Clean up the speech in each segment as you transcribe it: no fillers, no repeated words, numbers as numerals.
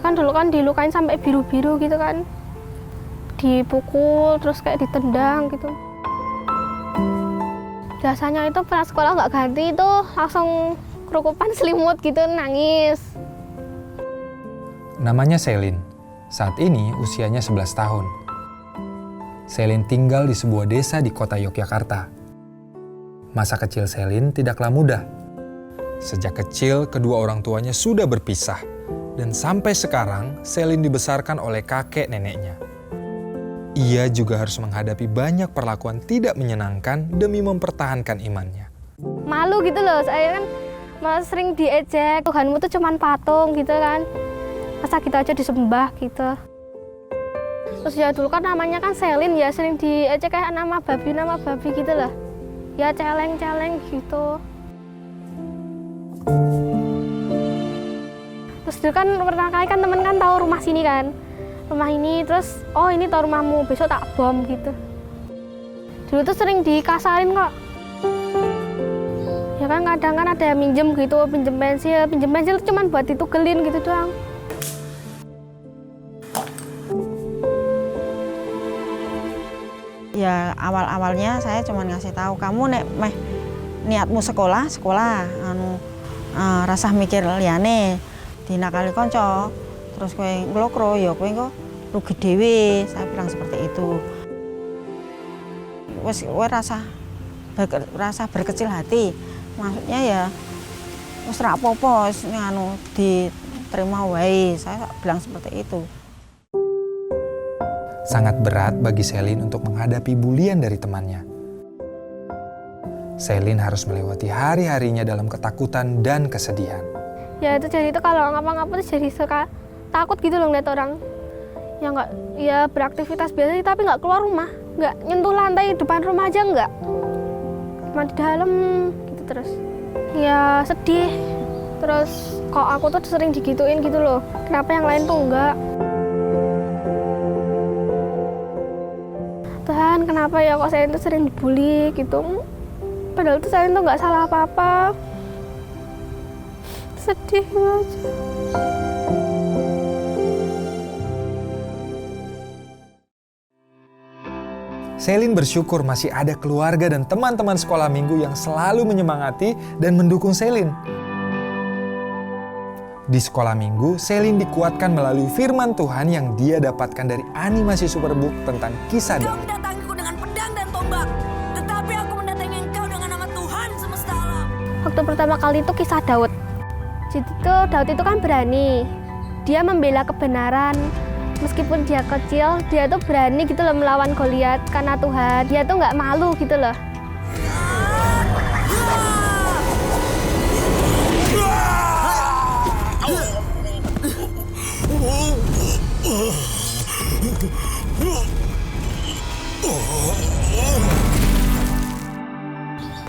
Dia kan dulu kan dilukain sampai biru-biru gitu kan. Dipukul, terus kayak ditendang gitu. Biasanya itu pas sekolah nggak ganti itu langsung kerukupan selimut gitu, nangis. Namanya Selin. Saat ini usianya 11 tahun. Selin tinggal di sebuah desa di kota Yogyakarta. Masa kecil Selin tidaklah mudah. Sejak kecil, kedua orang tuanya sudah berpisah. Dan sampai sekarang, Selin dibesarkan oleh kakek neneknya. Ia juga harus menghadapi banyak perlakuan tidak menyenangkan demi mempertahankan imannya. Malu gitu loh, saya kan sering diejek, Tuhanmu tuh cuman patung gitu kan. Masa gitu aja disembah gitu. Terus ya dulu kan namanya kan Selin ya, sering diejek kayak nama babi gitu lah. Ya celeng-celeng gitu. Terus dulu kan pertama kali kan temen kan tahu rumah sini kan. Rumah ini terus, oh ini tahu rumahmu, besok tak bom gitu. Dulu tuh sering dikasarin kok. Ya kan kadang kan ada yang minjem gitu, pinjem pensil cuman buat ditugelin gitu doang. Ya awal-awalnya saya cuma ngasih tahu kamu nek meh niatmu sekolah rasah mikir liyane dinakali konco terus kowe nglokro ya kowe kok rugi dhewe, saya bilang seperti itu. Wes kowe rasa berkecil hati, maksudnya ya wis ra apa-apa diterima wae, saya bilang seperti itu. Sangat berat bagi Selin untuk menghadapi bulian dari temannya. Selin harus melewati hari-harinya dalam ketakutan dan kesedihan. Ya itu jadi itu kalau ngapa-ngapa tuh jadi suka takut gitu loh ngeliat orang. Ya nggak, ya beraktivitas biasa tapi nggak keluar rumah, nggak nyentuh lantai depan rumah aja nggak. Cuma di dalam gitu terus. Ya sedih. Terus kok aku tuh sering digituin gitu loh. Kenapa yang lain tuh enggak? Tuhan, kenapa ya kok saya itu sering dibully gitu? Padahal tuh saya tuh nggak salah apa-apa. Sedih aja. Selin bersyukur masih ada keluarga dan teman-teman sekolah minggu yang selalu menyemangati dan mendukung Selin. Di sekolah minggu, Selin dikuatkan melalui firman Tuhan yang dia dapatkan dari animasi Superbook tentang kisah Engkau Daud. mendatangiku dengan pedang dan tombak, tetapi aku mendatangi engkau dengan nama Tuhan semesta alam. Waktu pertama kali itu kisah Daud. Jadi tuh Daud itu kan berani. Dia membela kebenaran. Meskipun dia kecil, dia tuh berani gitu loh melawan Goliat karena Tuhan. Dia tuh nggak malu gitu loh.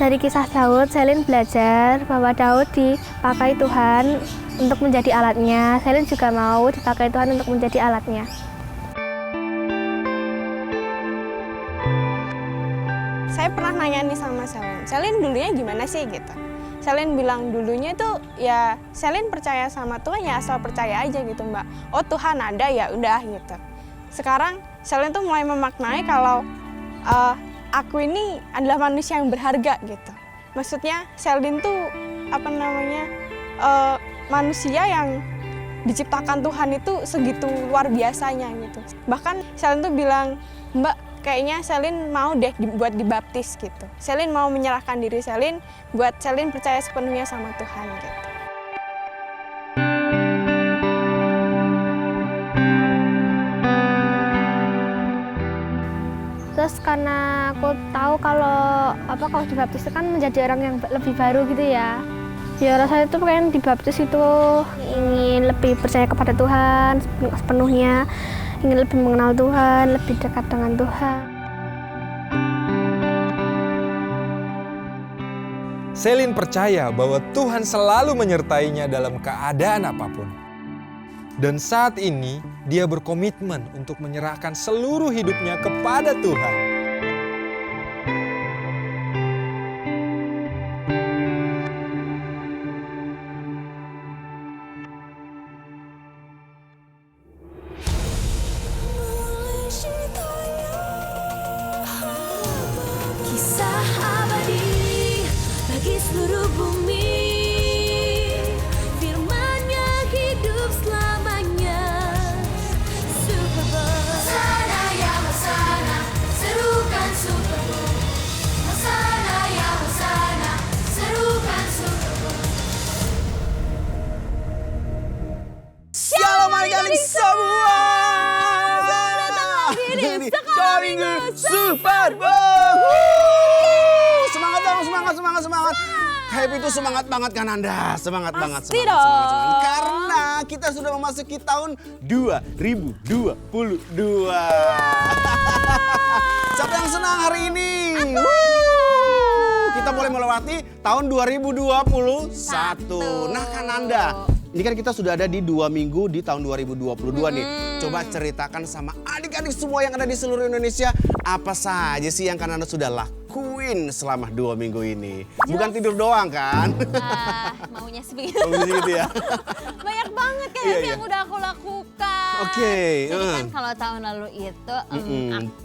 Dari kisah Daud, Selin belajar bahwa Daud dipakai Tuhan untuk menjadi alatnya. Selin juga mau dipakai Tuhan untuk menjadi alatnya. Saya pernah nanya nih sama Selin dulunya gimana sih gitu. Selin bilang dulunya itu ya Selin percaya sama Tuhan ya asal percaya aja gitu Mbak. Oh Tuhan ada ya udah gitu. Sekarang Selin tuh mulai memaknai kalau aku ini adalah manusia yang berharga gitu. Maksudnya Selin tuh manusia yang diciptakan Tuhan itu segitu luar biasanya gitu. Bahkan Selin tuh bilang, Mbak kayaknya Selin mau deh buat dibaptis gitu. Selin mau menyerahkan diri Selin buat Selin percaya sepenuhnya sama Tuhan gitu. Terus karena aku tahu kalau dibaptis itu kan menjadi orang yang lebih baru gitu ya. Ya rasanya tuh pengen dibaptis itu ingin lebih percaya kepada Tuhan sepenuhnya, ingin lebih mengenal Tuhan, lebih dekat dengan Tuhan. Selin percaya bahwa Tuhan selalu menyertainya dalam keadaan apapun. Dan saat ini, dia berkomitmen untuk menyerahkan seluruh hidupnya kepada Tuhan. adik-adik semua. Di Sekolah Minggu Super Bowl. Semangat dong, semangat. Happy itu semangat banget kan Anda? Semangat banget. Karena kita sudah memasuki tahun 2022. Siapa yang senang hari ini? Kita boleh melewati tahun 2021. Nah kan Anda, ini kan kita sudah ada di 2 minggu di tahun 2022 nih. Coba ceritakan sama adik-adik semua yang ada di seluruh Indonesia, apa saja sih yang Anda sudah lakuin selama 2 minggu ini? Bukan tidur doang kan? Maunya sebegitu. Gitu ya. Banyak banget kan yang udah aku lakukan. Oke. Jadi kan kalau tahun lalu itu aku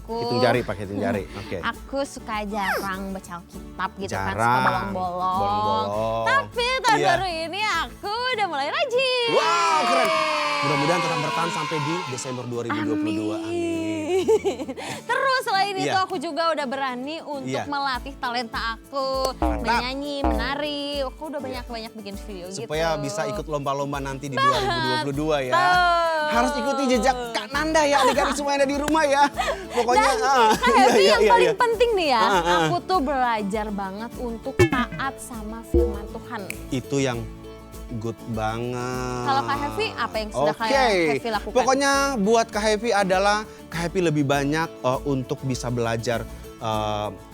Hitung jari, pakai hitung jari. Oke. Aku suka jarang baca Alkitab gitu kan, suka Jarang. bolong-bolong. Tapi tahun baru ini aku udah mulai rajin. Wow, keren. Mudah-mudahan tetap bertahan sampai di Desember 2022. Amin. Terus selain itu Iya. aku juga udah berani untuk melatih talenta aku. Mantap. Menyanyi, menari. Aku udah banyak bikin video gitu. Supaya bisa ikut lomba-lomba nanti di 2022 ya. Harus ikuti jejak Kak Nanda ya, adik-adik semua yang ada di rumah ya. Pokoknya Happy yang paling penting nih ya, aku tuh belajar banget untuk taat sama firman Tuhan. Itu yang good banget. Kalau Kak Happy, apa yang sudah Kak Happy lakukan? Pokoknya buat Kak Happy adalah Kak Happy lebih banyak untuk bisa belajar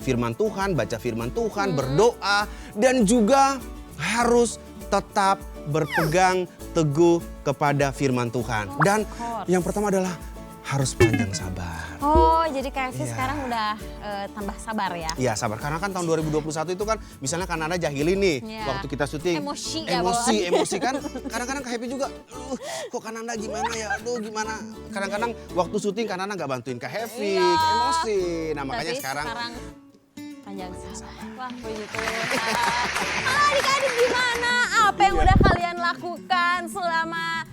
firman Tuhan, baca firman Tuhan, berdoa, dan juga harus tetap berpegang teguh kepada firman Tuhan. Dan yang pertama adalah harus panjang sabar. Oh, jadi Kak Happy Iya. sekarang udah tambah sabar ya? Iya sabar, karena kan tahun 2021 itu kan misalnya kan Nanda jahilin nih Iya. waktu kita syuting. Emosi ya Emosi kan kadang-kadang Kak Happy juga, kok Kak Nanda gimana ya, gimana. Kadang-kadang waktu syuting Kak Nanda nggak bantuin Kak Happy, Iya. emosi. Nah makanya Tapi sekarang panjang sabar. Wah, puji Tuhan. Adik-adik gimana? Apa yang udah kalian lakukan selama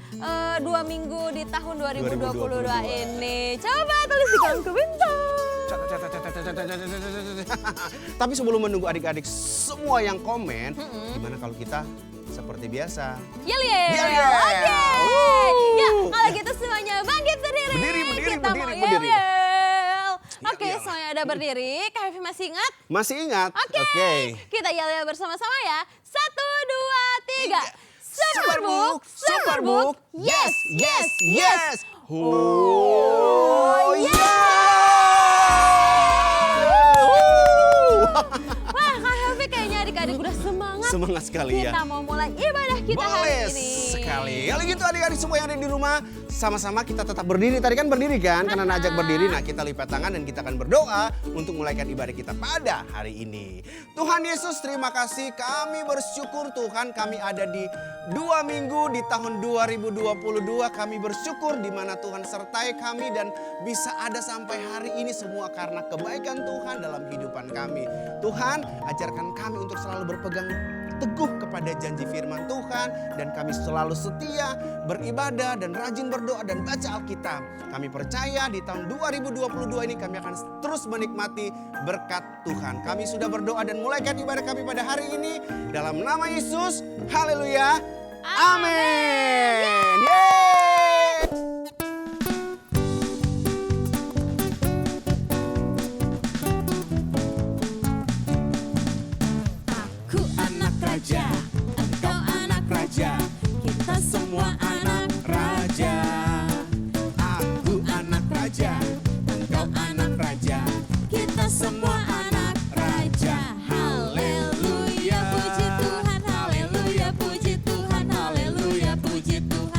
2 minggu di tahun 2022 ini? Coba tulis di kolom komentar. Tapi sebelum menunggu adik-adik semua yang komen, gimana kalau kita seperti biasa? Yel. Yel. Oke. Ya, kalau gitu semuanya bangkit berdiri. Kita mau berdiri. yel. Oke, Yel. semuanya udah berdiri. Kak Happy masih ingat? Masih ingat? Oke. Kita yel bersama-sama ya. 1, 2, 3. Superbook. Yes. Oh, Wah, Kak Happy kayaknya adik-adik udah semangat. Semangat sekali ya. Kita mau mulai ibadah kita hari Boleh ini. sekali. Kalau gitu adik-adik semua yang ada di rumah, sama-sama kita tetap berdiri. Tadi kan berdiri kan, karena najak berdiri. Nah kita lipat tangan dan kita akan berdoa untuk mulaikan ibadah kita pada hari ini. Tuhan Yesus, terima kasih. Kami bersyukur Tuhan, kami ada di 2 minggu di tahun 2022. Kami bersyukur di mana Tuhan sertai kami dan bisa ada sampai hari ini semua karena kebaikan Tuhan dalam kehidupan kami. Tuhan, ajarkan kami untuk selalu berpegang teguh kepada janji firman Tuhan dan kami selalu setia beribadah dan rajin berdoa dan baca Alkitab. Kami percaya di tahun 2022 ini kami akan terus menikmati berkat Tuhan. Kami sudah berdoa dan mulaikan ibadah kami pada hari ini dalam nama Yesus. Haleluya. Amin. Yeay. Aku anak raja, engkau anak raja, kita semua anak raja. Aku anak raja, engkau anak raja, Kita semua anak raja. Haleluya, puji Tuhan. Haleluya, puji Tuhan. Haleluya, puji Tuhan.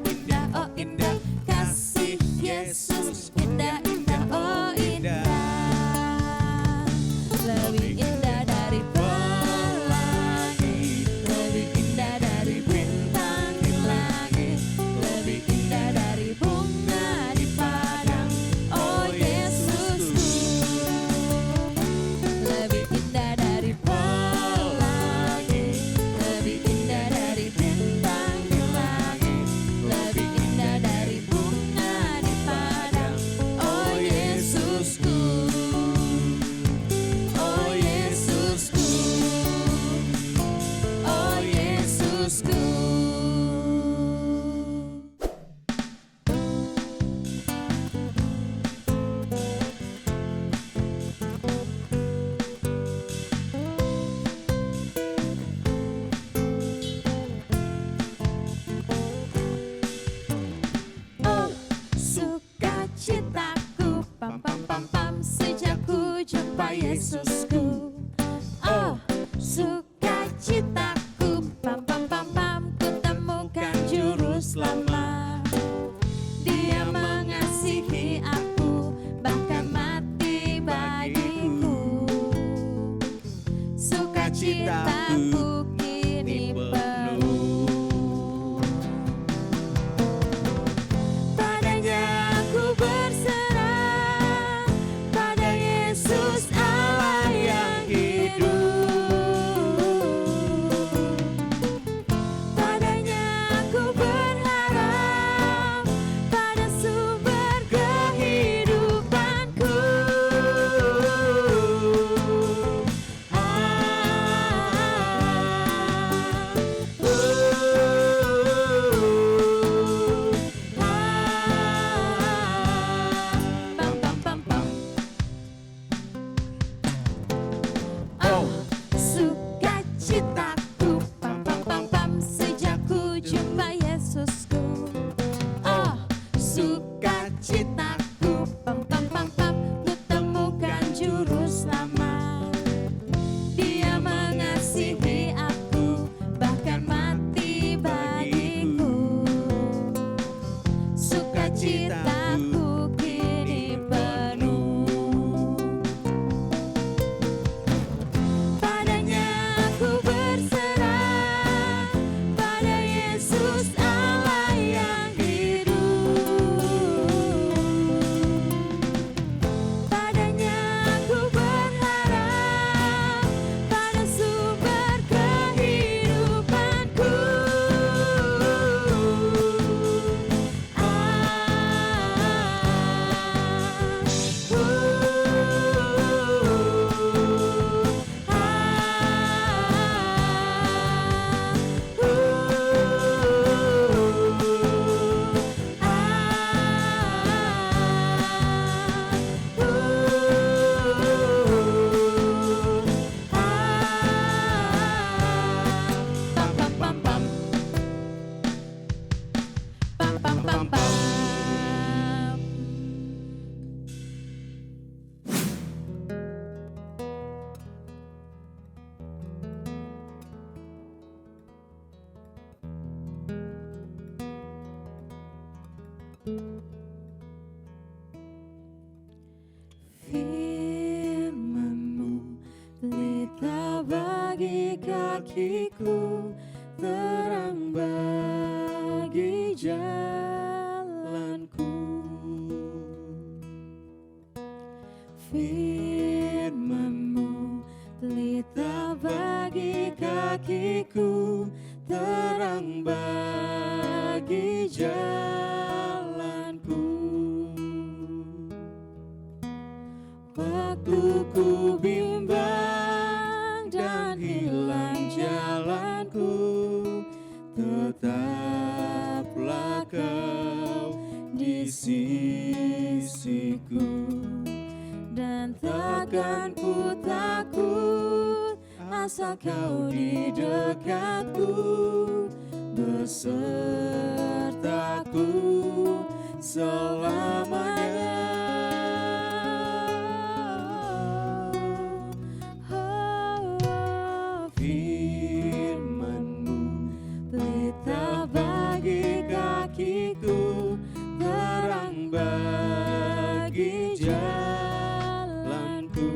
indah, oh indah. Kasih Yesus indah, indah, oh indah. Lebih indah dari pelangi, lebih indah dari bintang di langit, lebih indah dari bunga di padang, oh Yesusku. Lebih indah dari pelangi, lebih indah dari bintang di langit, lebih indah dari bunga di padang, oh Yesusku. Oh Yesusku, oh Yesusku. Oh, sukacitaku, pam pam pam pam, sejak ku jumpa Yesusku. Oh, sukacitaku, pam pam pam pam, ku temukan juru selamat. Dia mengasihi aku, bahkan mati bagiku. Sukacitaku kini penuh. Padanya aku berserah, pada Yesus Allah yang hidup. Padanya aku berharap, pada sumber kehidupanku. Pam pam pam pam. Oh, sukacitaku, pam pam pam pam, sejak ku jumpa Yesusku. Oh, sukacitaku, pam pam pam pam, ku temukan juru selamat. Dia mengasihi aku, bahkan mati bagiku. Sukacitaku kini penuh. Padanya aku berserah, pada Yesus Allah yang hidup. Padanya aku berharap, pada sumber kehidupanku. Pam pam pam pam. Pam pam pam pam. Firman-Mu pelita bagi kakiku, terang bagi jalanku. Firman-Mu pelita bagi kakiku, terang bagi jalanku. Waktu ku bimbang dan hilang jalanku, tetaplah Kau di sisiku. Dan takkan ku takut, asal Kau di dekatku, besertaku selamanya. Firman-Mu pelita bagi kaki kakiku, terang bagi jalanku.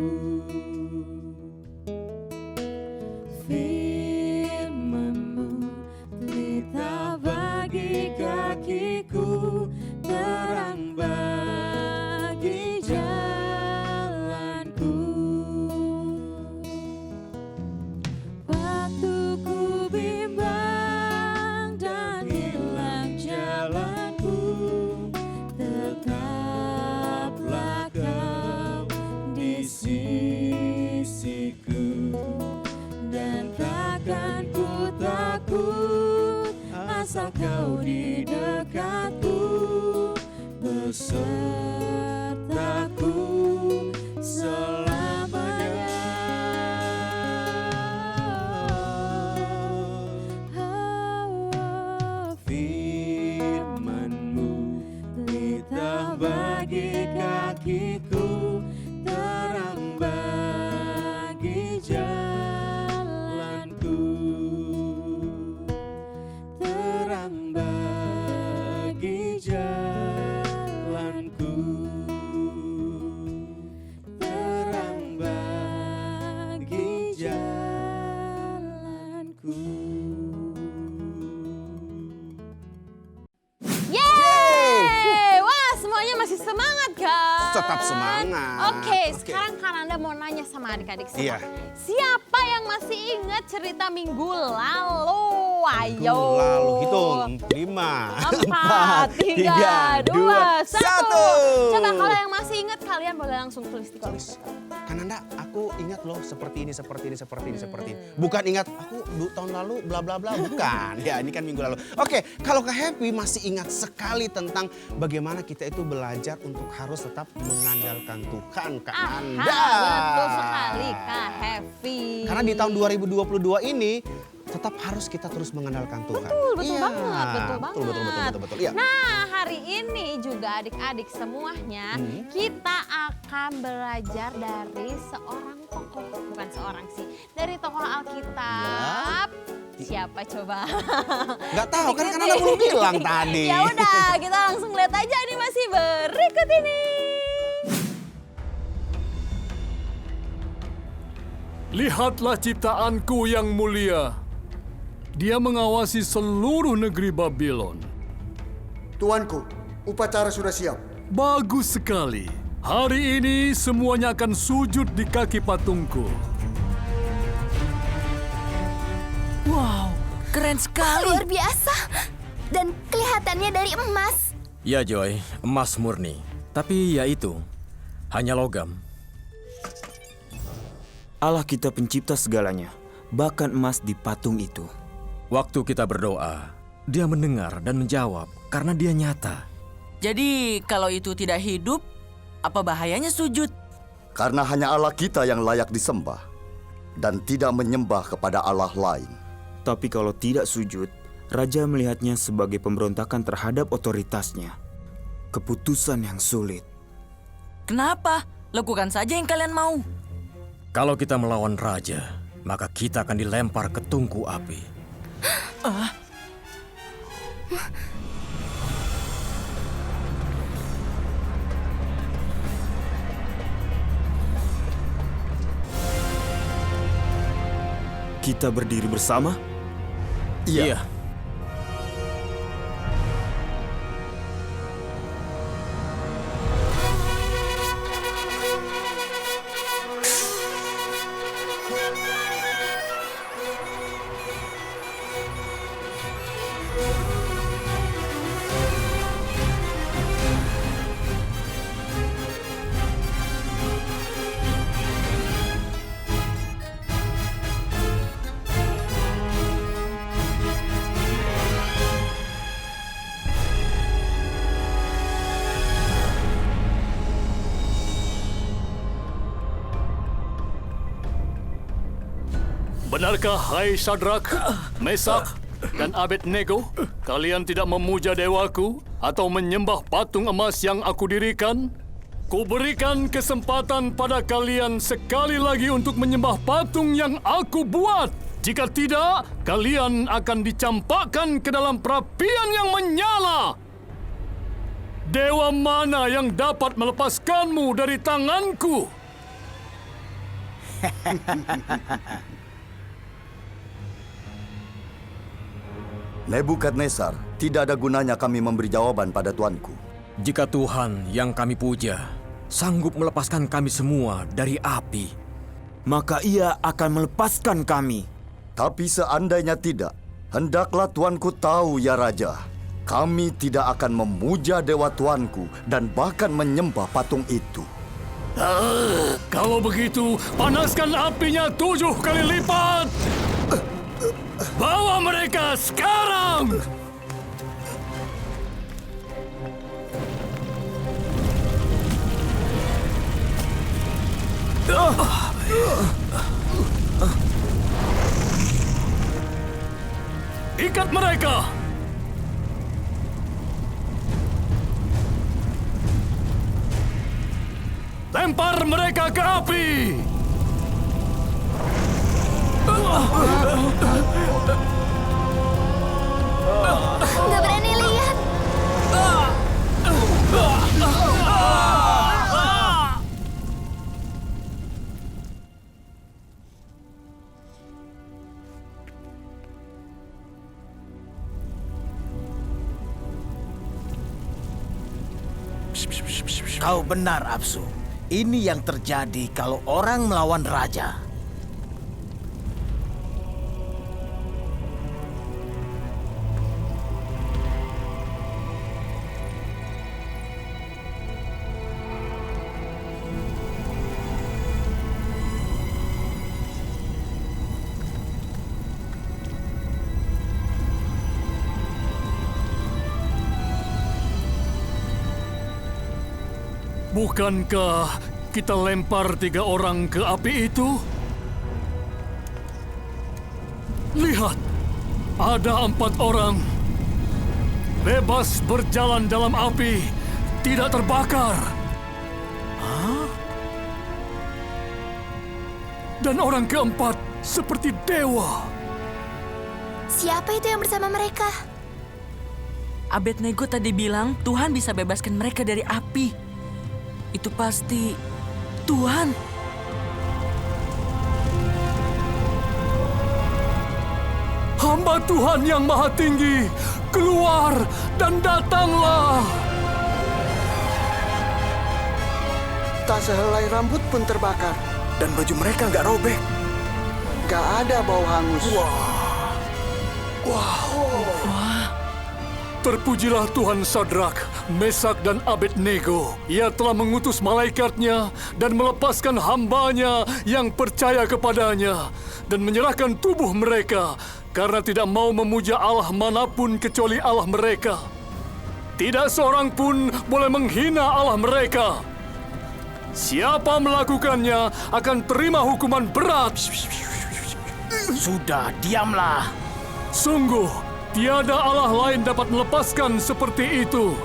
Firman-Mu pelita bagi kakiku, terang bagi jalanku. Waktu ku bimbang dan hilang jalanku, tetaplah Kau di sisiku. Dan takkan ku takut asal Kau di dekatku, besertaku selamanya. Firman-Mu pelita bagi kakiku, terang bagi jalanku. Terang bagi jalanku. Terang bagi jalanku. Yeay! Wah, semuanya masih semangat kan? Tetap semangat. Oke, sekarang kan Anda mau nanya sama adik-adik semua. Iya. Siapa yang masih ingat cerita minggu lalu? Ayo. Lalu hitung 5, 4, 3, 2, 1. Coba kalau yang masih ingat kalian boleh langsung tulis di kolom. Kananda, aku ingat loh seperti ini. Bukan ingat aku tahun lalu bla bla bla, bukan. Ya, ini kan minggu lalu. Oke, kalau Kak Happy masih ingat sekali tentang bagaimana kita itu belajar untuk harus tetap mengandalkan Tuhan, Kak Nanda. Betul sekali Kak Happy. Karena di tahun 2022 ini tetap harus kita terus mengandalkan Tuhan. Betul banget. Betul. Iya. Nah, hari ini juga adik-adik semuanya kita akan belajar dari seorang tokoh, bukan seorang sih, dari tokoh Alkitab. Siapa coba? Nggak tahu kan karena Anda belum bilang tadi. Ya udah, kita langsung lihat aja animasi berikut ini. Lihatlah ciptaanku yang mulia. Dia mengawasi seluruh negeri Babylon. Tuanku, upacara sudah siap. Bagus sekali. Hari ini semuanya akan sujud di kaki patungku. Wow, keren sekali. Luar biasa. Dan kelihatannya dari emas. Ya Joy, emas murni. Tapi ya itu, hanya logam. Allah kita pencipta segalanya, bahkan emas di patung itu. Waktu kita berdoa, Dia mendengar dan menjawab karena Dia nyata. Jadi kalau itu tidak hidup, apa bahayanya sujud? Karena hanya Allah kita yang layak disembah dan tidak menyembah kepada Allah lain. Tapi kalau tidak sujud, Raja melihatnya sebagai pemberontakan terhadap otoritasnya. Keputusan yang sulit. Kenapa? Lakukan saja yang kalian mau. Kalau kita melawan Raja, maka kita akan dilempar ke tungku api. Kita berdiri bersama? Iya. Benarkah hai Shadrach, Mesak, dan Abednego, kalian tidak memuja dewaku atau menyembah patung emas yang aku dirikan? Kuberikan kesempatan pada kalian sekali lagi untuk menyembah patung yang aku buat. Jika tidak, kalian akan dicampakkan ke dalam perapian yang menyala. Dewa mana yang dapat melepaskanmu dari tanganku? Nebukadnezar, tidak ada gunanya kami memberi jawaban pada tuanku. Jika Tuhan yang kami puja sanggup melepaskan kami semua dari api, maka ia akan melepaskan kami. Tapi seandainya tidak, hendaklah tuanku tahu ya Raja, kami tidak akan memuja dewa tuanku dan bahkan menyembah patung itu. Kalau begitu, panaskan apinya 7 kali lipat. Bawa mereka sekarang! Ikat mereka! Lempar mereka ke api! Nggak berani lihat. Kau benar, Apsu. Ini yang terjadi kalau orang melawan raja. Bukankah kita lempar 3 orang ke api itu? Lihat, ada 4 orang. Bebas berjalan dalam api, tidak terbakar. Hah? Dan orang keempat seperti dewa. Siapa itu yang bersama mereka? Abednego tadi bilang Tuhan bisa bebaskan mereka dari api. Itu pasti Tuhan. Hamba Tuhan yang Maha Tinggi, keluar dan datanglah. Tak sehelai rambut pun terbakar. Dan baju mereka nggak robek. Gak ada bau hangus. Terpujilah Tuhan Sadrak, Mesak, dan Abednego. Ia telah mengutus malaikatnya dan melepaskan hambanya yang percaya kepadanya dan menyerahkan tubuh mereka karena tidak mau memuja Allah manapun kecuali Allah mereka. Tidak seorang pun boleh menghina Allah mereka. Siapa melakukannya akan terima hukuman berat. Sudah, diamlah. Sungguh, tiada Allah lain dapat melepaskan seperti itu.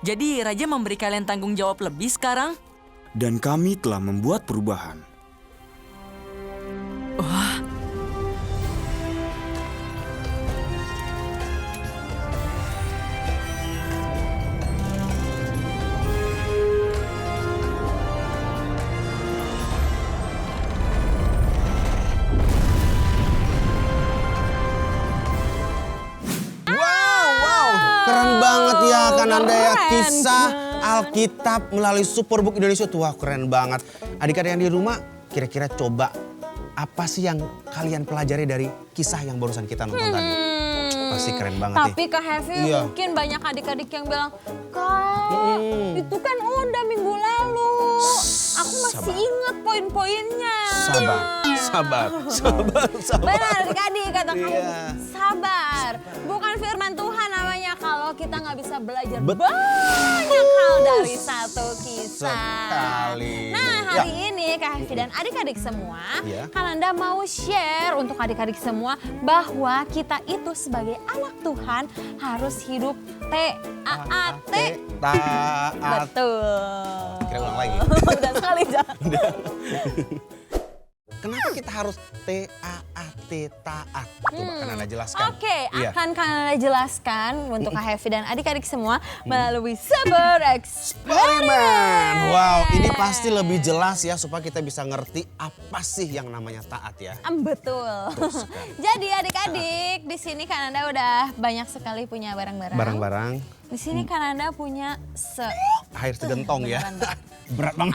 Jadi Raja memberi kalian tanggung jawab lebih sekarang? Dan kami telah membuat perubahan. Wah. Keren banget ya kan Anda ya, kisah Alkitab melalui Superbook Indonesia. Wah keren banget. Adik-adik yang di rumah kira-kira coba apa sih yang kalian pelajari dari kisah yang barusan kita nonton tadi? Pasti keren banget. Tapi Kak Hevi mungkin banyak adik-adik yang bilang, Kak itu kan udah minggu lalu. Aku masih ingat poin-poinnya. Sabar. Benar adik-adik kata kamu, sabar. Bukan firman Tuhan namanya kalau kita kita nggak bisa belajar banyak hal dari satu kisah. Sekali. Nah, hari ini Kak Hefi dan adik-adik semua, Kananda mau share untuk adik-adik semua bahwa kita itu sebagai anak Tuhan harus hidup T-A-A-T. Taat. Betul. Kira ulang lagi. Udah sekali, jangan. Kenapa kita harus T-A-A-T, taat? Coba Kananda jelaskan. Oke, Iya. akan Kananda jelaskan untuk Kak Hefi dan adik-adik semua melalui sebuah eksperimen. Wow, ini pasti lebih jelas ya supaya kita bisa ngerti apa sih yang namanya taat ya. Betul. Jadi adik-adik, di sini Kananda udah banyak sekali punya barang-barang. Barang-barang. Di sini Kananda punya Air segentong ya. Berat banget.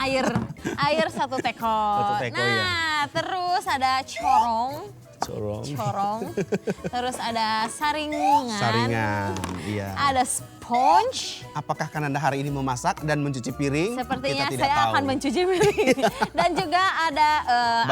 Air 1 teko. 1 teko, nah, terus ada corong. Terus ada saringan. Iya. Ada sponge. Apakah Kananda hari ini memasak dan mencuci piring? Sepertinya kita tidak saya tahu. akan mencuci piring. Dan juga ada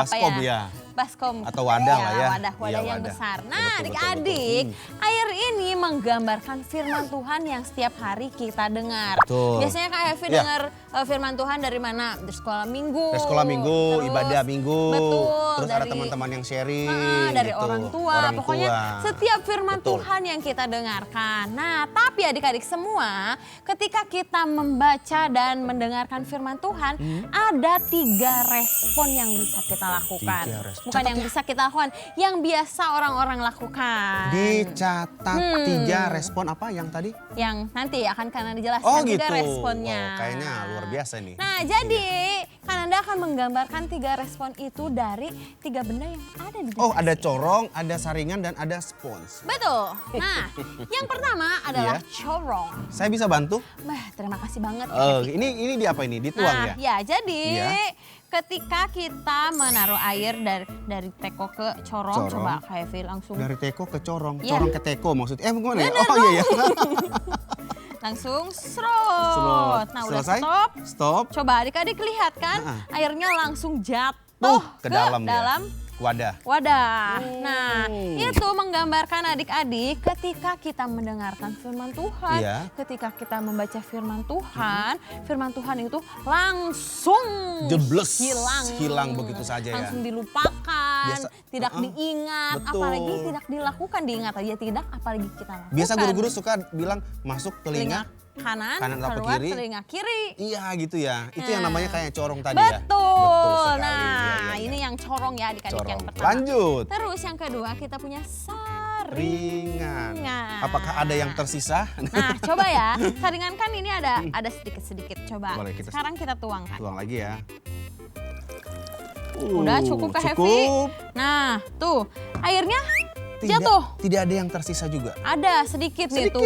baskom ya. Baskom. Atau wadah lah ya. Wadah yang besar. Nah, adik-adik, air ini menggambarkan firman Tuhan yang setiap hari kita dengar. Betul. Biasanya Kak Hefi dengar firman Tuhan dari mana? Dari sekolah minggu. Dari sekolah minggu, terus, ibadah minggu. Betul. Terus ada teman-teman yang sharing. Dari gitu. orang tua. Pokoknya setiap firman Tuhan yang kita dengarkan. Nah, tapi adik-adik semua, ketika kita membaca dan mendengarkan firman Tuhan, ada 3 respon yang bisa kita lakukan. Bukan yang bisa kita lakukan, yang biasa orang-orang lakukan. Dicatat 3 respon apa yang tadi? Yang nanti akan Kananda jelaskan 3 responnya. Kayaknya luar biasa nih. Nah, jadi Kananda akan menggambarkan 3 respon itu dari 3 benda yang ada di Oh, ada corong, ada saringan, dan ada spons. Betul. Nah, yang pertama adalah corong. Saya bisa bantu? Terima kasih banget. Ini di apa ini? Dituang ya? Jadi ketika kita menaruh air dari teko ke corong. Coba Kak Hefi langsung. Dari teko ke corong, Ya. corong ke teko maksudnya. Gimana ya? Bener Oh iya ya. Langsung serot. Nah, udah Selesai? Stop. Coba adik-adik lihat kan, airnya langsung jatuh ke dalam wadah. Nah, itu menggambarkan adik-adik ketika kita mendengarkan firman Tuhan, ketika kita membaca firman Tuhan itu langsung jebles, hilang. Hilang begitu saja ya. Langsung dilupakan, tidak diingat, betul. apalagi tidak dilakukan, diingat aja tidak, apalagi kita lakukan. Biasa guru-guru suka bilang masuk telinga kanan atau keluar kiri? telinga kiri. Iya gitu ya. Itu yang namanya kayak corong tadi Betul. ya. Betul sekali. Nah, ini yang corong ya adik-adik yang pertama. Lanjut. Terus yang kedua kita punya Ringan. Apakah ada yang tersisa? Nah, coba ya. Saringan kan ini ada sedikit-sedikit. Coba. Boleh, sekarang kita tuangkan. Tuang lagi ya. Udah cukup Kak Hefi. Nah, tuh airnya jatuh. Tidak ada yang tersisa juga. Ada sedikit nih tuh.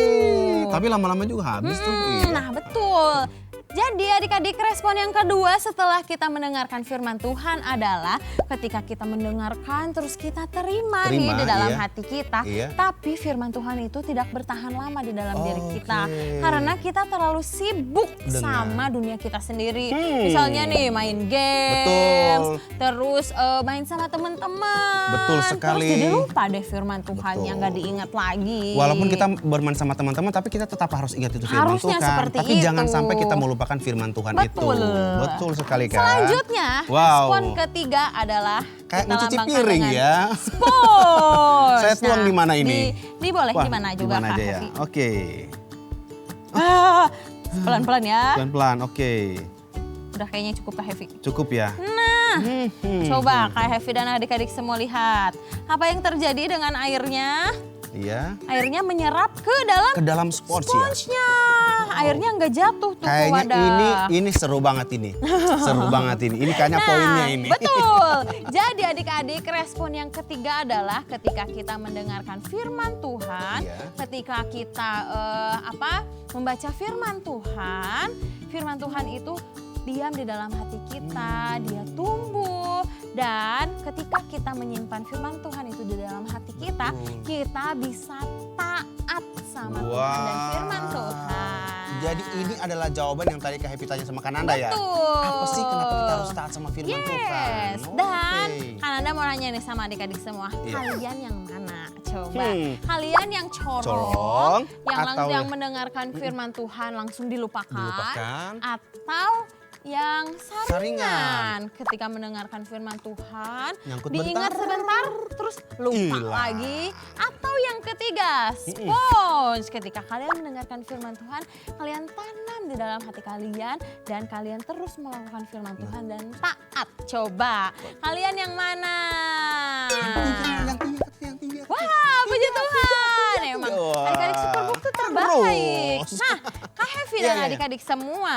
Tapi lama-lama juga habis tuh. Iya. Nah, betul. Jadi adik-adik respon yang kedua setelah kita mendengarkan firman Tuhan adalah ketika kita mendengarkan terus kita terima nih di dalam hati kita. Tapi firman Tuhan itu tidak bertahan lama di dalam diri kita. Karena kita terlalu sibuk sama dunia kita sendiri. Misalnya nih main games, terus main sama teman-teman. Betul sekali. Terus jadi lupa deh firman Tuhan yang gak diingat lagi. Walaupun kita bermain sama teman-teman tapi kita tetap harus ingat itu firman Harusnya Tuhan. seperti Tapi itu. jangan sampai kita melupakan firman Tuhan Betul. itu. Betul sekali Kak. Selanjutnya, respon ketiga adalah kayak kita mencuci lambangkan piring dengan ya. spons. Saya tuang di mana ini? Di boleh di mana juga dimana Kak aja ya. Hefi. Oke. Pelan-pelan ya. Pelan-pelan, oke. Udah kayaknya cukup Kak Hefi. Cukup ya. Nah, coba Kak Hefi dan adik-adik semua lihat. Apa yang terjadi dengan airnya? Iya. Airnya menyerap ke dalam spons ya. sponsnya. Airnya nggak jatuh tuh ke Kayaknya wadah. ini seru banget ini. Seru banget ini. Ini kayaknya poinnya ini. Betul. Jadi adik-adik respon yang ketiga adalah ketika kita mendengarkan firman Tuhan, ketika kita membaca firman Tuhan itu diam di dalam hati kita, dia tumbuh. Dan ketika kita menyimpan firman Tuhan itu di dalam hati kita, kita bisa taat sama Tuhan dan firman Tuhan. Jadi ini adalah jawaban yang tadi Kak Hefi tanya sama Kananda ya? Betul. Apa sih kenapa kita harus taat sama firman Tuhan? Dan Kananda mau nanya nih sama adik-adik semua, kalian yang mana? coba. Kalian yang Colong, atau yang mendengarkan firman Tuhan langsung dilupakan. Atau yang saringan. Saringan. Ketika mendengarkan firman Tuhan, Nyangkut diingat bentar. sebentar, terus lupa Hilang. lagi. Atau yang ketiga, sponge. Ketika kalian mendengarkan firman Tuhan, kalian tanam di dalam hati kalian dan kalian terus melakukan firman Tuhan dan taat. Coba, kalian yang mana? Wah, puji Tuhan. Emang adik-adik Superbook itu terbaik. Nah, Kak Hevi dan adik-adik semua,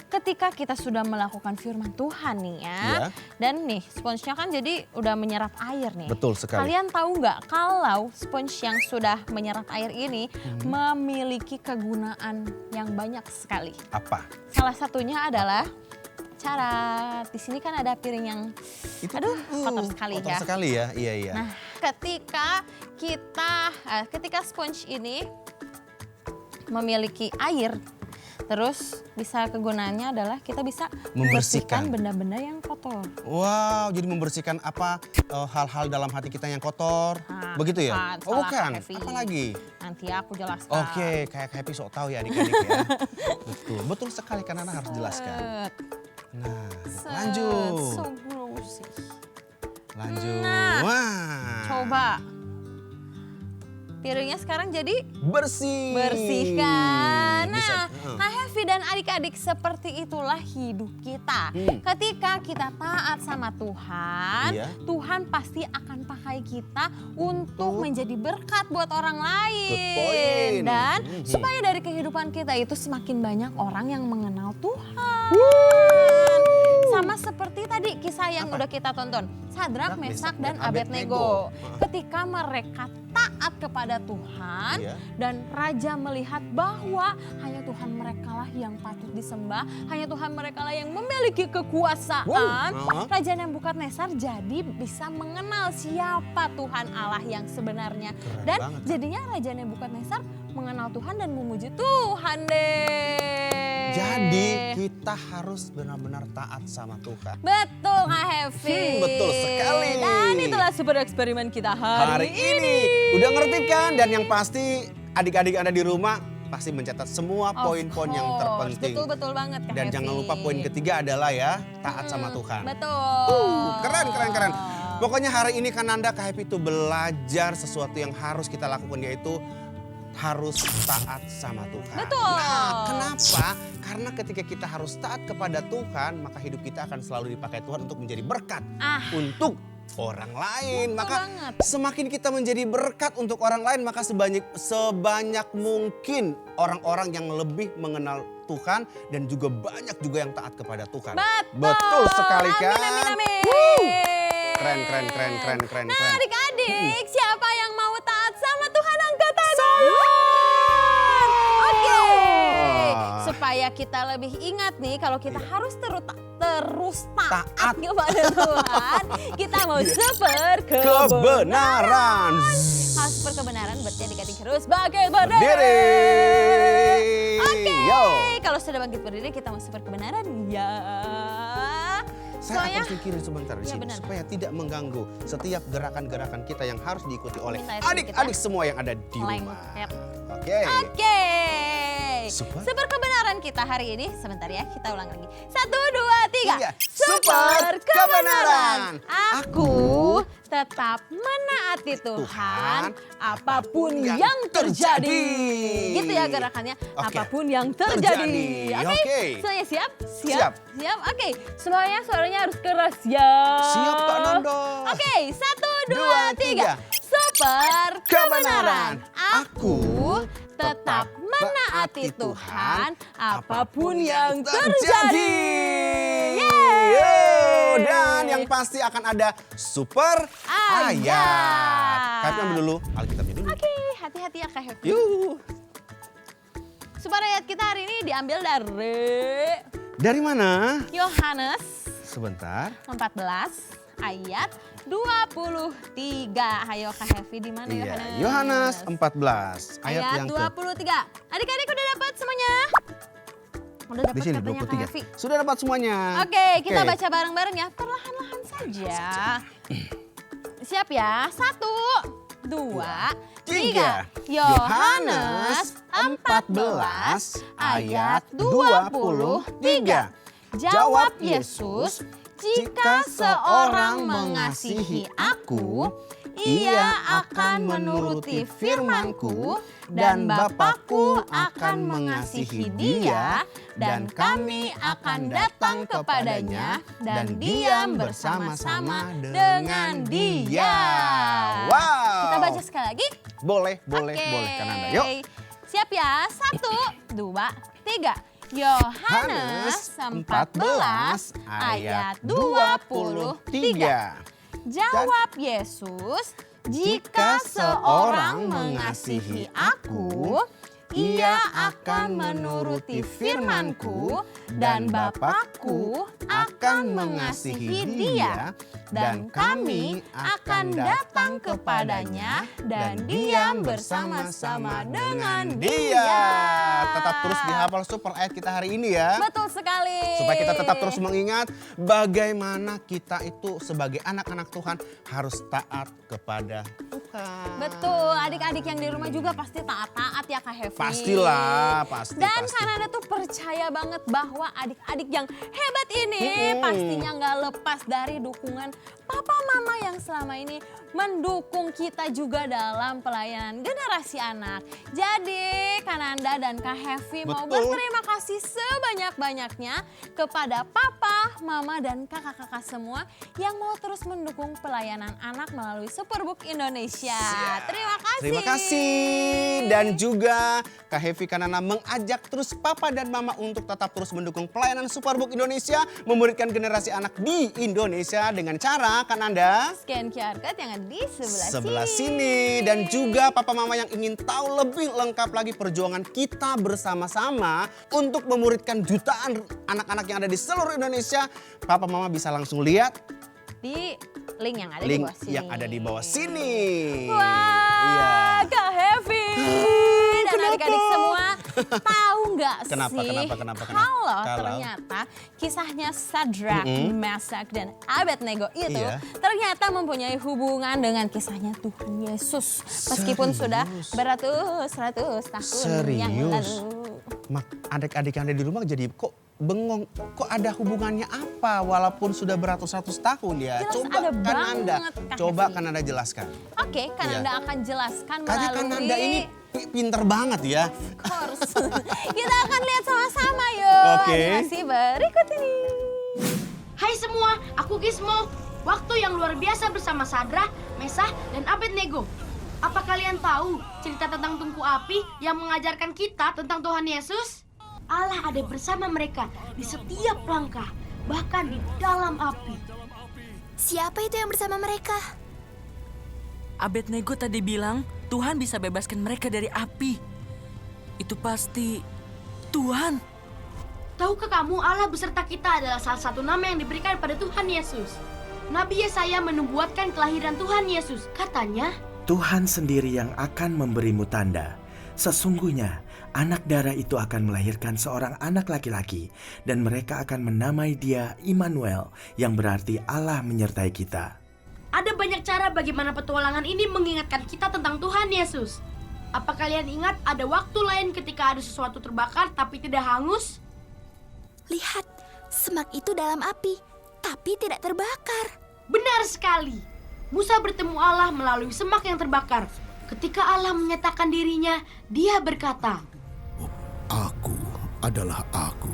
ketika kita sudah melakukan firman Tuhan nih ya. Dan nih, sponsnya kan jadi udah menyerap air nih. Betul sekali. Kalian tahu nggak kalau spons yang sudah menyerap air ini memiliki kegunaan yang banyak sekali. Apa? Salah satunya adalah cara di sini kan ada piring yang kotor sekali Kotor ya. sekali ya, iya. Nah, ketika sponge ini memiliki air, terus bisa kegunaannya adalah kita bisa membersihkan benda-benda yang kotor. Wow, jadi membersihkan apa hal-hal dalam hati kita yang kotor, begitu ya? Oh bukan, apa lagi? Nanti aku jelaskan. Oke, kayak Happy sok tahu ya adik-adik ya. Betul sekali karena Nana harus jelaskan. Nah, lanjut. So gross. Lanjut. Nah, Wah. coba. Piringnya sekarang jadi bersih. Bersihkan. Nah, Kak Hevi dan adik-adik seperti itulah hidup kita. Ketika kita taat sama Tuhan, Tuhan pasti akan pakai kita untuk menjadi berkat buat orang lain. Dan supaya dari kehidupan kita itu semakin banyak orang yang mengenal Tuhan. Sama seperti tadi kisah yang udah kita tonton. Sadrak, Mesak, dan Abednego. Ketika mereka taat kepada Tuhan dan Raja melihat bahwa hanya Tuhan merekalah yang patut disembah, hanya Tuhan merekalah yang memiliki kekuasaan. Raja Nebukadnezar jadi bisa mengenal siapa Tuhan Allah yang sebenarnya. Dan jadinya Raja Nebukadnezar mengenal Tuhan dan memuji Tuhan deh. Jadi kita harus benar-benar taat sama Tuhan. Betul Kak Hevi. Betul sekali. Dan itulah super eksperimen kita hari ini. Udah ngerti kan? Dan yang pasti adik-adik Anda di rumah pasti mencatat semua poin-poin yang terpenting. Betul banget Kak Dan Hevi. jangan lupa poin ketiga adalah ya taat sama Tuhan. Betul. Keren. Pokoknya hari ini Kananda Kak Hevi itu belajar sesuatu yang harus kita lakukan, yaitu harus taat sama Tuhan. Betul. Nah, kenapa? Karena ketika kita harus taat kepada Tuhan, maka hidup kita akan selalu dipakai Tuhan untuk menjadi berkat untuk orang lain. Maka semakin kita menjadi berkat untuk orang lain, maka sebanyak mungkin orang-orang yang lebih mengenal Tuhan dan juga banyak juga yang taat kepada Tuhan. Betul sekali kan? Amin. Keren. Nah adik-adik, siapa yang mau taat sama Tuhan angkat tangan? Oke. Supaya kita lebih ingat nih kalau kita harus terus taat kepada Tuhan. Kita mau super kebenaran. Kalau super kebenaran berarti adik-adik harus bangkit berdiri. Oke. Kalau sudah bangkit berdiri kita mau super kebenaran ya. Saya harus mikirin sebentar di sini supaya tidak mengganggu setiap gerakan-gerakan kita yang harus diikuti oleh adik-adik semua yang ada di rumah. Oke. Super kebenaran kita hari ini, sebentar ya, kita ulang lagi. 1, 2, 3. Super kebenaran. Aku tetap menaati Tuhan apapun yang terjadi. Gitu ya gerakannya, apapun yang terjadi. Oke, semuanya siap? Siap. Oke, semuanya suaranya harus keras ya. Siap Kak Nando. Oke, 1, 2, 3. Super kebenaran. Aku tetap menaati Tuhan apapun yang terjadi. Dan yang pasti akan ada super ayat. Kak ambil dulu Alkitabnya dulu. Oke, hati-hati ya Kak Hevi. Super ayat kita hari ini diambil dari mana? Yohanes. Sebentar. 14 ayat 23. Ayo Kak Hevi, di mana Yohanes? Yohanes 14 ayat yang 23. Adik-adik udah dapat semuanya? Udah dapat di sini katanya Kak Hevi. 23. Sudah dapat semuanya. Oke, kita baca bareng-bareng ya. Perlahan-lahan saja. Siap ya? 1, 2, 3. Yohanes 14 ayat 23. Jawab Yesus, "Jika seorang mengasihi Aku, ia akan menuruti firman-Ku, dan Bapa-Ku akan mengasihi dia, dan kami akan datang kepadanya dan diam bersama-sama dengan dia." Wow. Kita baca sekali lagi? Boleh Oke. Kananda. Yuk. Siap ya? 1, 2, 3. Yohanes 14 ayat 23. Jawab Yesus, "Jika seorang mengasihi Aku, ia akan menuruti firman-Ku, dan Bapa-Ku akan mengasihi dia, dan kami akan datang kepadanya dan diam bersama-sama dengan dia." Tetap terus dihafal super ayat kita hari ini ya. Betul sekali. Supaya kita tetap terus mengingat bagaimana kita itu sebagai anak-anak Tuhan harus taat kepada Tuhan. Betul, adik-adik yang di rumah juga pasti taat-taat ya Kak Hevi. Pastilah, pasti. Dan Kananda tuh percaya banget bahwa adik-adik yang hebat ini pastinya nggak lepas dari dukungan papa mama yang selama ini mendukung kita juga dalam pelayanan generasi anak. Jadi Kananda dan Kak Hevi mau berterima kasih sebanyak-banyaknya kepada papa, mama, dan kakak-kakak semua yang mau terus mendukung pelayanan anak melalui Superbook Indonesia. Terima kasih. Terima kasih. Dan juga Kak Hevi Kananda mengajak terus papa dan mama untuk tetap terus mendukung pelayanan Superbook Indonesia, memuridkan generasi anak di Indonesia dengan cara Kananda Scan QR Code yang ada di sebelah sini. Dan juga papa mama yang ingin tahu lebih lengkap lagi perjuangan kita bersama-sama untuk memuridkan jutaan anak-anak yang ada di seluruh Indonesia, papa mama bisa langsung lihat di link yang ada link di bawah sini. yang ada di bawah sini. Wah, Kak Hevi dan adik-adik semua tahu nggak sih Kenapa? kalau ternyata kisahnya Sadrak, Mesak, dan Abednego itu ternyata mempunyai hubungan dengan kisahnya Tuhan Yesus. Meskipun sudah beratus-ratus tahun yang lalu. Adik-adik yang ada di rumah jadi kok bengong, kok ada hubungannya apa walaupun sudah beratus-ratus tahun ya? Jelas Coba ada Kananda, banget, Kananda jelaskan. Oke, Kananda akan jelaskan Kayaknya melalui... Kananda ini pinter banget ya. Course. Kita akan lihat sama-sama yuk. Animasi berikut ini. Hai semua, aku Gizmo. Waktu yang luar biasa bersama Sadrak, Mesah, dan Abednego. Apa kalian tahu cerita tentang tungku api yang mengajarkan kita tentang Tuhan Yesus? Allah ada bersama mereka di setiap langkah, bahkan di dalam api. Siapa itu yang bersama mereka? Abednego tadi bilang Tuhan bisa bebaskan mereka dari api. Itu pasti Tuhan. Tahukah kamu Allah beserta kita adalah salah satu nama yang diberikan pada Tuhan Yesus? Nabi Yesaya menubuatkan kelahiran Tuhan Yesus. Katanya, Tuhan sendiri yang akan memberimu tanda. Sesungguhnya anak darah itu akan melahirkan seorang anak laki-laki dan mereka akan menamai dia Immanuel yang berarti Allah menyertai kita. ada banyak cara bagaimana petualangan ini mengingatkan kita tentang Tuhan Yesus. Apa kalian ingat ada waktu lain ketika ada sesuatu terbakar tapi tidak hangus? Lihat, semak itu dalam api, tapi tidak terbakar. Benar sekali. Musa bertemu Allah melalui semak yang terbakar. Ketika Allah menyatakan dirinya, dia berkata, Aku adalah aku.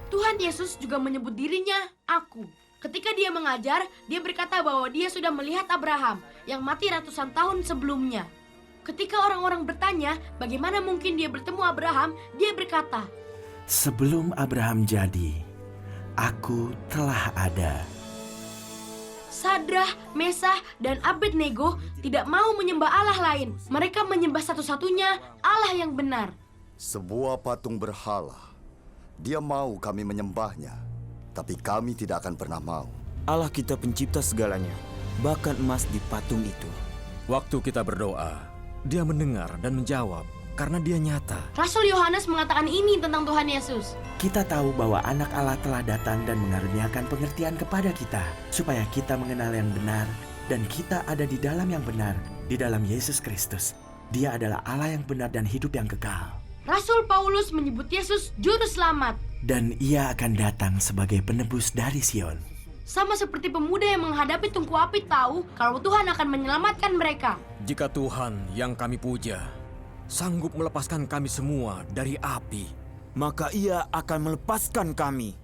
Tuhan Yesus juga menyebut dirinya aku. Ketika dia mengajar, dia berkata bahwa dia sudah melihat Abraham yang mati ratusan tahun sebelumnya. Ketika orang-orang bertanya bagaimana mungkin dia bertemu Abraham, dia berkata, Sebelum Abraham jadi, aku telah ada. Sadrak, Mesah, dan Abednego tidak mau menyembah Allah lain. Mereka menyembah satu-satunya Allah yang benar. Sebuah patung berhala. Dia mau kami menyembahnya, tapi kami tidak akan pernah mau. Allah kita pencipta segalanya, bahkan emas di patung itu. Waktu kita berdoa, dia mendengar dan menjawab karena dia nyata. Rasul Yohanes mengatakan ini tentang Tuhan Yesus. Kita tahu bahwa anak Allah telah datang dan mengaruniakan pengertian kepada kita, supaya kita mengenal yang benar Dan kita ada di dalam yang benar, di dalam Yesus Kristus. Dia adalah Allah yang benar dan hidup yang kekal. Rasul Paulus menyebut Yesus juru selamat. Dan ia akan datang sebagai penebus dari Sion. Sama seperti pemuda yang menghadapi tungku api tahu kalau Tuhan akan menyelamatkan mereka. Jika Tuhan yang kami puja sanggup melepaskan kami semua dari api, maka ia akan melepaskan kami.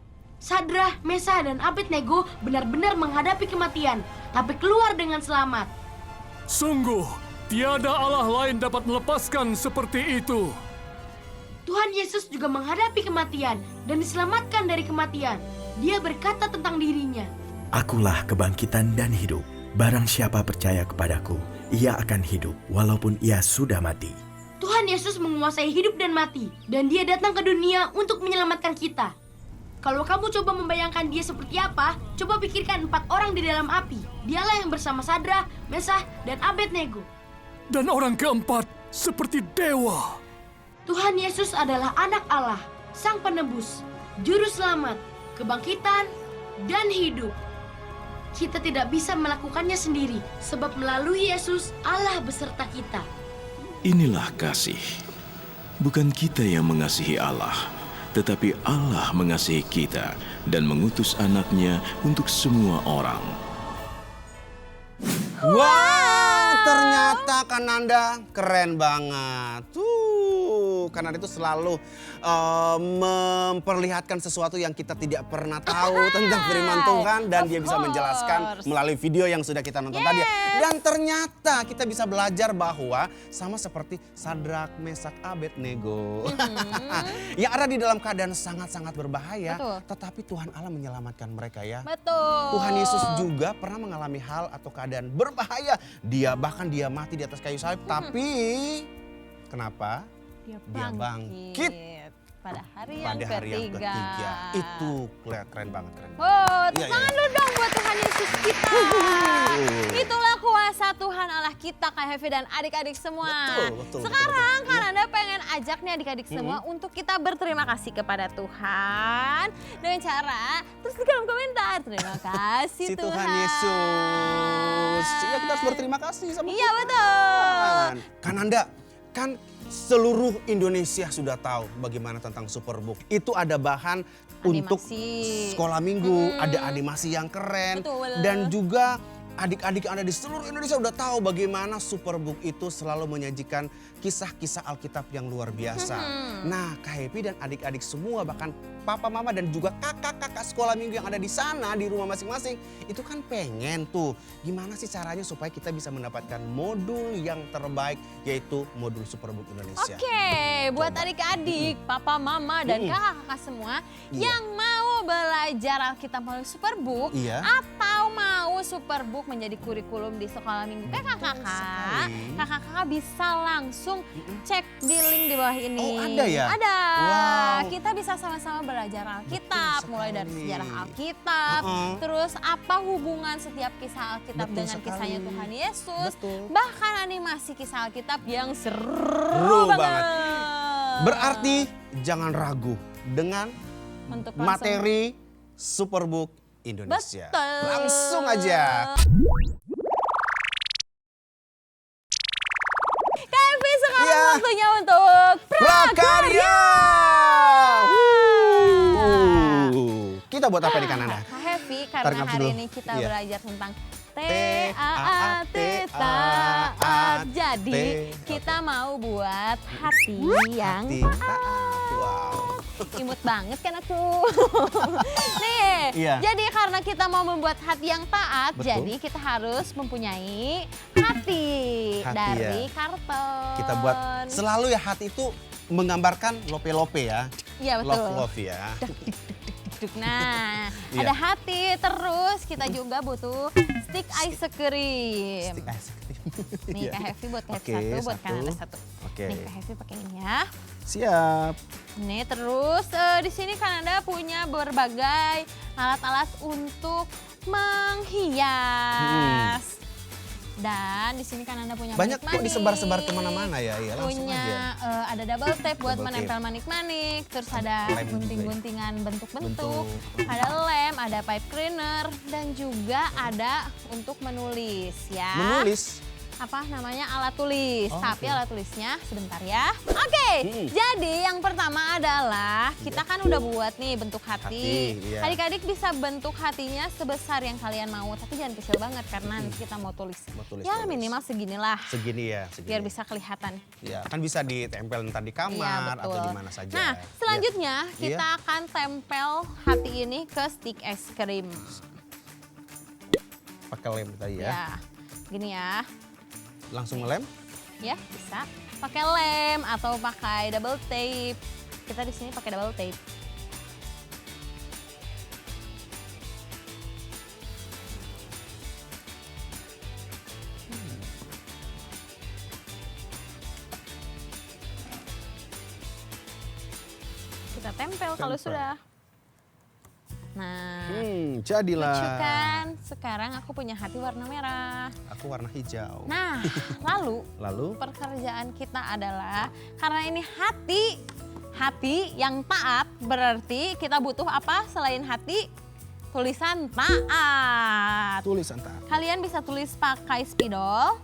Sadrah, Mesah, dan Abednego benar-benar menghadapi kematian, tapi keluar dengan selamat. Sungguh, tiada Allah lain dapat melepaskan seperti itu. Tuhan Yesus juga menghadapi kematian dan diselamatkan dari kematian. Dia berkata tentang dirinya, Akulah kebangkitan dan hidup. Barang siapa percaya kepadaku, ia akan hidup walaupun ia sudah mati. Tuhan Yesus menguasai hidup dan mati, dan dia datang ke dunia untuk menyelamatkan kita. Kalau kamu coba membayangkan dia seperti apa, coba pikirkan 4 orang di dalam api. Dialah yang bersama Sadrah, Mesah, dan Abednego. Dan orang keempat seperti dewa. Tuhan Yesus adalah anak Allah, sang penebus, juru selamat, kebangkitan, dan hidup. Kita tidak bisa melakukannya sendiri, sebab melalui Yesus, Allah beserta kita. Inilah kasih. Bukan kita yang mengasihi Allah, tetapi Allah mengasihi kita dan mengutus anaknya untuk semua orang. Wow, ternyata Kananda keren banget. Kananda itu selalu memperlihatkan sesuatu yang kita tidak pernah tahu tentang firman Tuhan. Dan dia bisa menjelaskan melalui video yang sudah kita nonton tadi. Dan ternyata kita bisa belajar bahwa sama seperti Sadrak, Mesak, Abednego. Yang ada di dalam keadaan sangat-sangat berbahaya. Betul. Tetapi Tuhan Allah menyelamatkan mereka ya. Betul. Tuhan Yesus juga pernah mengalami hal atau keadaan berbahaya. Bahkan dia mati di atas kayu salib. Tapi kenapa? Dia bangkit pada hari yang ketiga. Itu keren banget. Oh, tepuk tangan dulu dong buat Tuhan Yesus kita. Itulah kuasa Tuhan Allah kita, Kak Hevi dan adik-adik semua. Betul, Sekarang kan Anda pengen ajak nih adik-adik semua untuk kita berterima kasih kepada Tuhan dengan cara terus di kolom komentar terima kasih Si Tuhan. Tuhan Yesus. Ya kita harus berterima kasih sama Iya Tuhan. betul. Kan seluruh Indonesia sudah tahu bagaimana tentang Superbook. Itu ada bahan untuk sekolah minggu, ada animasi yang keren. Betul. Dan juga adik-adik yang ada di seluruh Indonesia udah tahu bagaimana Superbook itu selalu menyajikan kisah-kisah Alkitab yang luar biasa. Nah, Kak Happy dan adik-adik semua, bahkan papa, mama dan juga kakak-kakak sekolah minggu yang ada di sana di rumah masing-masing, itu kan pengen tuh gimana sih caranya supaya kita bisa mendapatkan modul yang terbaik, yaitu modul Superbook Indonesia. Oke, buat adik-adik, papa, mama, dan kakak-kakak semua yang mau belajar Alkitab melalui Superbook atau mau Superbook menjadi kurikulum di sekolah minggu kakak-kakak bisa langsung cek di link di bawah ini. Oh, ada ya? Ada. Wow. Kita bisa sama-sama belajar Alkitab, mulai dari sejarah Alkitab, terus apa hubungan setiap kisah Alkitab dengan kisahnya Tuhan Yesus, bahkan animasi kisah Alkitab yang seru banget. Berarti jangan ragu dengan untuk materi Superbook Indonesia. Betul. Langsung aja. Tapi sekarang waktunya untuk prakarya. Kita buat apa nih Kananda? Kak Hevi, karena hari ini kita belajar tentang T-A-A-T, taat. Jadi kita mau buat hati yang taat. Imut banget kan aku. Nih, jadi karena kita mau membuat hati yang taat, jadi kita harus mempunyai hati dari karton. Kita buat selalu ya, hati itu menggambarkan lope-lope ya. Iya betul. Love ya. Nah, ada hati, terus kita juga butuh stick ice cream. Stick ice cream. Nih Kak Hevi buat Kak Hevi satu, buat Kananda satu. Nih Kak Hevi pakai ini ya. Siap. Nih terus di sini Kananda punya berbagai alat-alat untuk menghias. Dan di sini kan Anda punya Banyak kok manik-manik. disebar-sebar kemana-mana ya. Iya, langsung Punya aja. ada double tape buat Double menempel tape. manik-manik. Terus ada Lem juga ya. gunting-guntingan bentuk-bentuk. Bentuk. Ada lem, ada pipe cleaner, dan juga ada untuk menulis ya. Menulis. Apa namanya, alat tulis. Oh, Tapi oke. alat tulisnya sebentar ya. Oke, jadi yang pertama adalah kita kan udah buat nih bentuk hati. Hati, iya. Adik-adik bisa bentuk hatinya sebesar yang kalian mau, tapi jangan kecil banget karena nanti kita mau tulis. tulis, Ya tulis. minimal seginilah Segini ya. Segini. biar bisa kelihatan. Ya, kan bisa ditempel ntar di kamar Iya, atau betul. di mana saja. Nah, selanjutnya Iya. kita akan tempel hati ini ke stick es krim. Pakai lem tadi ya. Ya, gini ya. Langsung ngelem. Ya, bisa. Pakai lem atau pakai double tape. Kita di sini pakai double tape. Kita tempel kalau Tempel. sudah. Nah, Jadilah. lucu kan? Sekarang aku punya hati warna merah. Aku warna hijau. Nah, lalu Lalu pekerjaan kita adalah karena ini hati yang taat, berarti kita butuh apa selain hati? Tulisan taat. tulisan taat. Kalian bisa tulis pakai spidol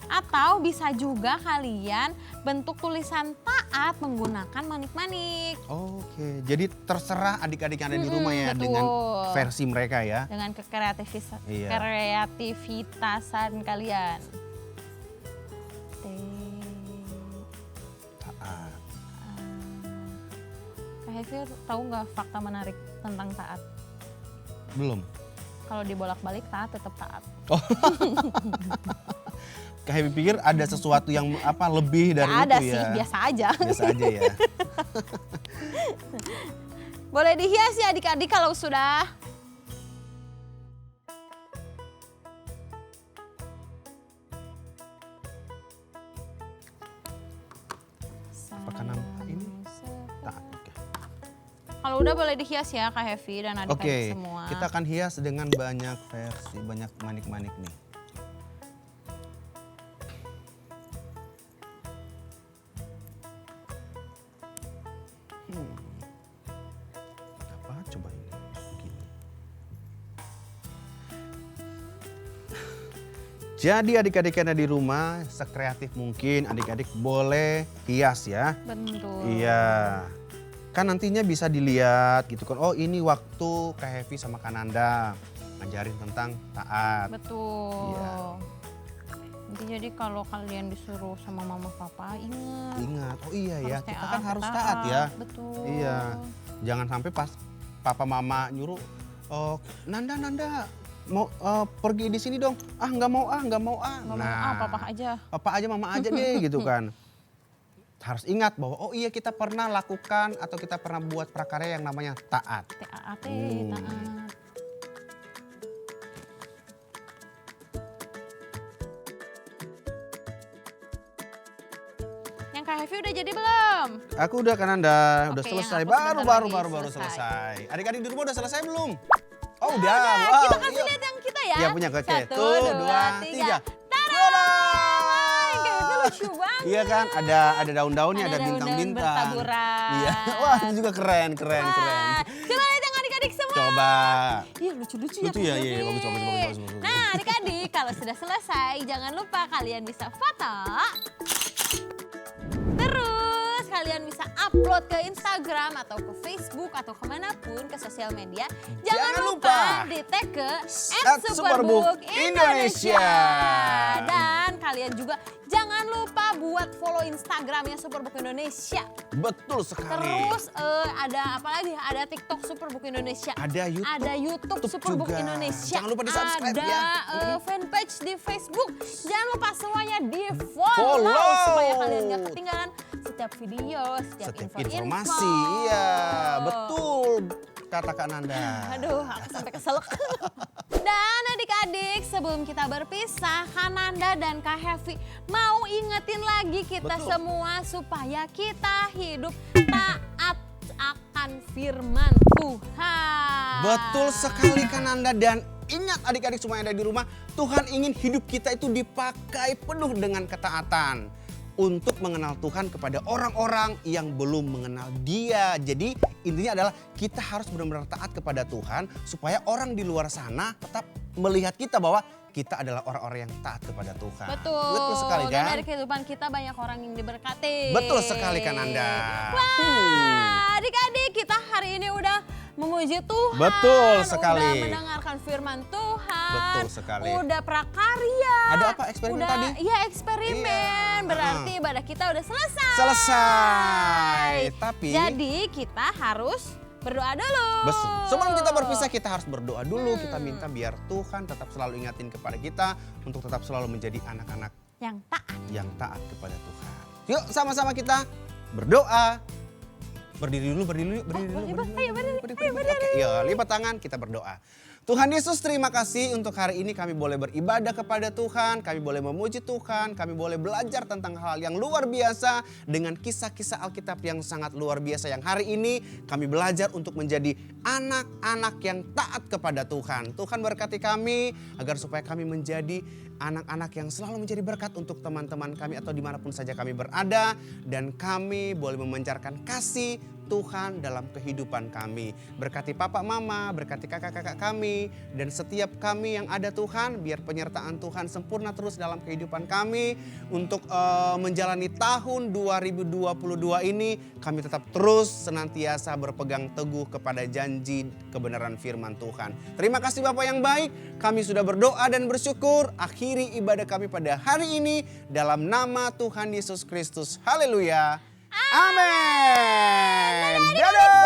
atau bisa juga kalian bentuk tulisan taat menggunakan manik-manik. Oke, jadi terserah adik-adik yang ada di rumah ya betul. dengan versi mereka ya. Dengan Iya. kreativitasan kalian. Taat. Kak Hevi tahu nggak fakta menarik tentang taat? Belum. Kalau dibolak-balik taat tetap taat. Oh. Kak Hebi pikir ada sesuatu yang apa lebih dari Nggak ada itu ya. sih, biasa aja. Biasa aja ya. Boleh dihias ya adik-adik kalau sudah. Apakah nama ini taat? Oke. Kalau udah boleh dihias ya Kak Hevi dan adik-adik Oke, semua. kita akan hias dengan banyak versi, banyak manik-manik nih. Apa coba ini? Begini. Jadi adik-adik yang ada di rumah, sekreatif mungkin adik-adik boleh hias ya. Bentul. Iya. Kan nantinya bisa dilihat gitu kan. Oh ini waktu Kak Hevi sama Kananda ngajarin tentang taat. Betul. Iya. Nanti jadi kalau kalian disuruh sama mama papa ingat. Ingat, oh iya ya, Harus kita taat, kan harus taat ya. Betul. Iya. Jangan sampai pas papa mama nyuruh, oh Nanda mau pergi di sini dong. Ah nggak mau. Nggak mau papa aja. Papa aja mama aja deh gitu kan. Harus ingat bahwa oh iya kita pernah lakukan atau kita pernah buat prakarya yang namanya taat. Taat. Yang Kak Hevi udah jadi belum? Aku udah kan Anda, udah Oke, selesai. yang aku Baru sebentar lagi selesai. Adik-adik di rumah udah selesai belum? Oh Nah, udah. udah. Wow, Kita kasih iya. lihat yang kita ya. Iya punya oke. 1, Tuh, 2, 3. Tada! Kak Hevi lucu banget. Iya kan, ada daun-daunnya, ada daun-daun bintang-bintang. bertaburan. Iya. Wah, itu juga keren. Wah, coba lihat yang adik-adik semua. Coba. Iya lucu-lucu ya. Lucu ya, iya, bagus. Nah adik-adik kalau sudah selesai jangan lupa kalian bisa foto. Terus kalian bisa upload ke Instagram atau ke Facebook atau kemanapun ke sosial media. Jangan lupa di tag ke @superbook_Indonesia. Dan kalian juga jangan lupa buat follow Instagramnya Superbook Indonesia. Betul sekali. Terus ada apa lagi? Ada TikTok Superbook Indonesia. Ada YouTube. Ada YouTube Superbook juga. Indonesia. Jangan lupa di-subscribe ada, ya. fanpage di Facebook. Jangan lupa semuanya di-follow Follow. supaya kalian gak ketinggalan setiap video, setiap Informasi, iya betul kata Kak Nanda. Aduh, aku sampai keselak. Dan adik-adik, sebelum kita berpisah, Kak Nanda dan Kak Hevi mau ingetin lagi kita Betul. semua supaya kita hidup taat akan firman Tuhan. Betul sekali Kak Nanda dan Ingat adik-adik semua yang ada di rumah, Tuhan ingin hidup kita itu dipakai penuh dengan ketaatan untuk mengenal Tuhan kepada orang-orang yang belum mengenal Dia. Jadi intinya adalah kita harus benar-benar taat kepada Tuhan supaya orang di luar sana tetap melihat kita bahwa kita adalah orang-orang yang taat kepada Tuhan. Betul sekali Dan kan? dari kehidupan kita banyak orang yang diberkati. Betul sekali kan Anda. Wah, adik-adik kita hari ini udah memuji Tuhan. Betul sekali. Udah mendengarkan firman Tuhan. Betul sekali. Udah prakarya. Ada apa eksperimen tadi? Iya eksperimen. Berarti ibadah kita udah selesai. Selesai. Tapi jadi kita harus berdoa dulu. Sebelum kita berpisah kita harus berdoa dulu. Kita minta biar Tuhan tetap selalu ingatin kepada kita untuk tetap selalu menjadi anak-anak yang taat kepada Tuhan. Yuk sama-sama kita berdoa. Berdiri dulu. Oke, yuk lipat tangan kita berdoa. Tuhan Yesus, terima kasih untuk hari ini kami boleh beribadah kepada Tuhan, kami boleh memuji Tuhan, kami boleh belajar tentang hal yang luar biasa dengan kisah-kisah Alkitab yang sangat luar biasa yang hari ini kami belajar untuk menjadi anak-anak yang taat kepada Tuhan. Tuhan berkati kami agar supaya kami menjadi anak-anak yang selalu menjadi berkat untuk teman-teman kami atau dimanapun saja kami berada, dan kami boleh memancarkan kasih Tuhan dalam kehidupan kami. Berkati papa mama, berkati kakak-kakak kami, dan setiap kami yang ada Tuhan, biar penyertaan Tuhan sempurna terus dalam kehidupan kami. Untuk menjalani tahun 2022 ini, kami tetap terus senantiasa berpegang teguh kepada janji kebenaran firman Tuhan. Terima kasih Bapa yang baik, kami sudah berdoa dan bersyukur. Akhiri ibadah kami pada hari ini dalam nama Tuhan Yesus Kristus. Haleluya. Amin. Dadah.